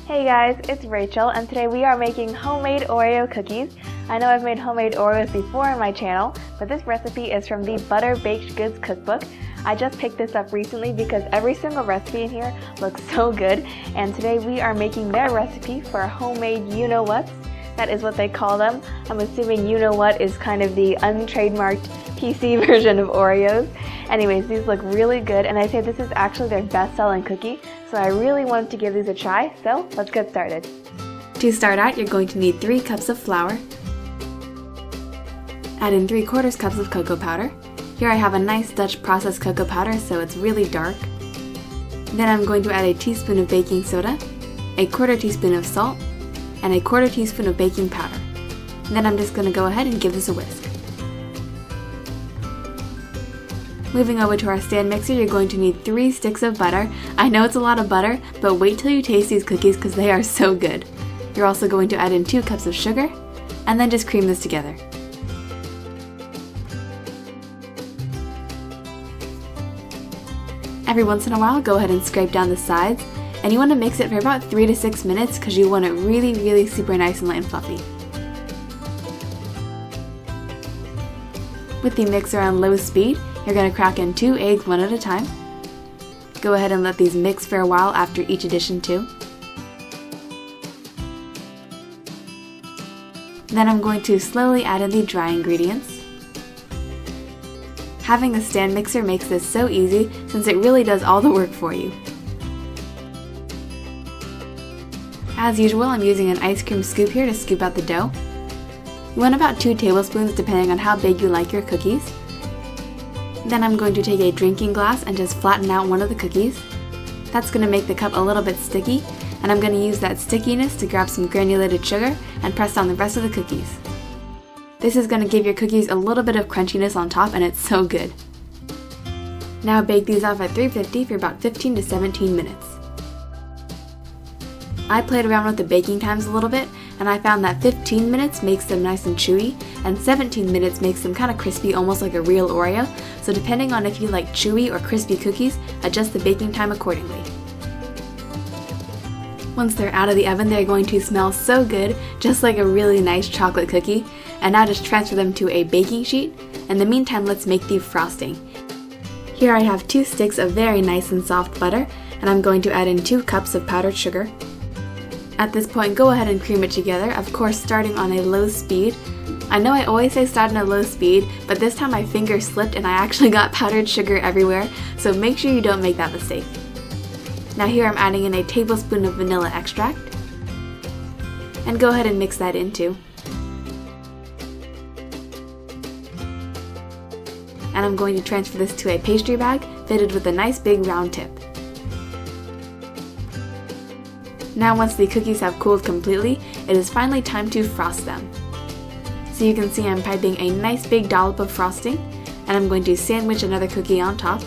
Hey guys, it's Rachel and today we are making homemade Oreo cookies. I know I've made homemade Oreos before on my channel, but this recipe is from the Butter Baked Goods cookbook. I just picked this up recently because every single recipe in here looks so good, and today we are making their recipe for homemade you-know-whats. That is what they call them. I'm assuming you-know-what is kind of the untrademarked PC version of Oreos. Anyways, these look really good, and I say this is actually their best-selling cookie, so I really wanted to give these a try, so let's get started. To start out, you're going to need 3 cups of flour. Add in 3/4 cups of cocoa powder. Here I have a nice Dutch processed cocoa powder, so it's really dark. Then I'm going to add a teaspoon of baking soda, a 1/4 teaspoon of salt, and a 1/4 teaspoon of baking powder. Then I'm just going to go ahead and give this a whisk. Moving over to our stand mixer, you're going to need 3 sticks of butter. I know it's a lot of butter, but wait till you taste these cookies because they are so good. You're also going to add in 2 cups of sugar, and then just cream this together. Every once in a while, go ahead and scrape down the sides, and you want to mix it for about 3 to 6 minutes because you want it really super nice and light and fluffy. With the mixer on low speed, you're going to crack in 2 eggs one at a time. Go ahead and let these mix for a while after each addition too. Then I'm going to slowly add in the dry ingredients. Having a stand mixer makes this so easy since it really does all the work for you. As usual, I'm using an ice cream scoop here to scoop out the dough. You want about 2 tablespoons depending on how big you like your cookies. Then I'm going to take a drinking glass and just flatten out one of the cookies. That's going to make the cup a little bit sticky, and I'm going to use that stickiness to grab some granulated sugar and press down the rest of the cookies. This is going to give your cookies a little bit of crunchiness on top, and it's so good. Now bake these off at 350 for about 15 to 17 minutes. I played around with the baking times a little bit, and I found that 15 minutes makes them nice and chewy, and 17 minutes makes them kind of crispy, almost like a real Oreo, so depending on if you like chewy or crispy cookies, adjust the baking time accordingly. Once they're out of the oven, they're going to smell so good, just like a really nice chocolate cookie, and now just transfer them to a baking sheet. In the meantime, let's make the frosting. Here I have 2 sticks of very nice and soft butter, and I'm going to add in 2 cups of powdered sugar. At this point, go ahead and cream it together, of course starting on a low speed. I know I always say start on a low speed, but this time my finger slipped and I actually got powdered sugar everywhere, so make sure you don't make that mistake. Now here I'm adding in a tablespoon of vanilla extract, and go ahead and mix that in too. And I'm going to transfer this to a pastry bag fitted with a nice big round tip. Now once the cookies have cooled completely, it is finally time to frost them. So you can see I'm piping a nice big dollop of frosting, and I'm going to sandwich another cookie on top.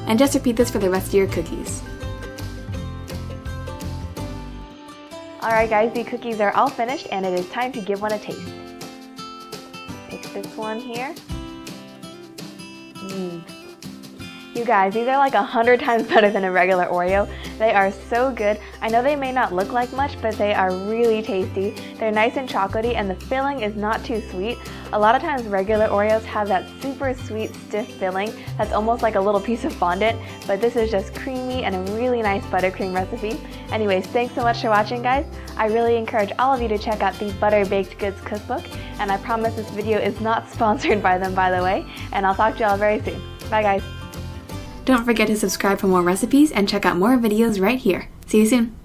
And just repeat this for the rest of your cookies. Alright guys, the cookies are all finished and it is time to give one a taste. Pick this one here. You guys, these are like 100 times better than a regular Oreo. They are so good. I know they may not look like much, but they are really tasty. They're nice and chocolatey, and the filling is not too sweet. A lot of times regular Oreos have that super sweet, stiff filling that's almost like a little piece of fondant, but this is just creamy and a really nice buttercream recipe. Anyways, thanks so much for watching, guys. I really encourage all of you to check out the Butter Baked Goods cookbook, and I promise this video is not sponsored by them, by the way, and I'll talk to y'all very soon. Bye, guys. Don't forget to subscribe for more recipes and check out more videos right here. See you soon!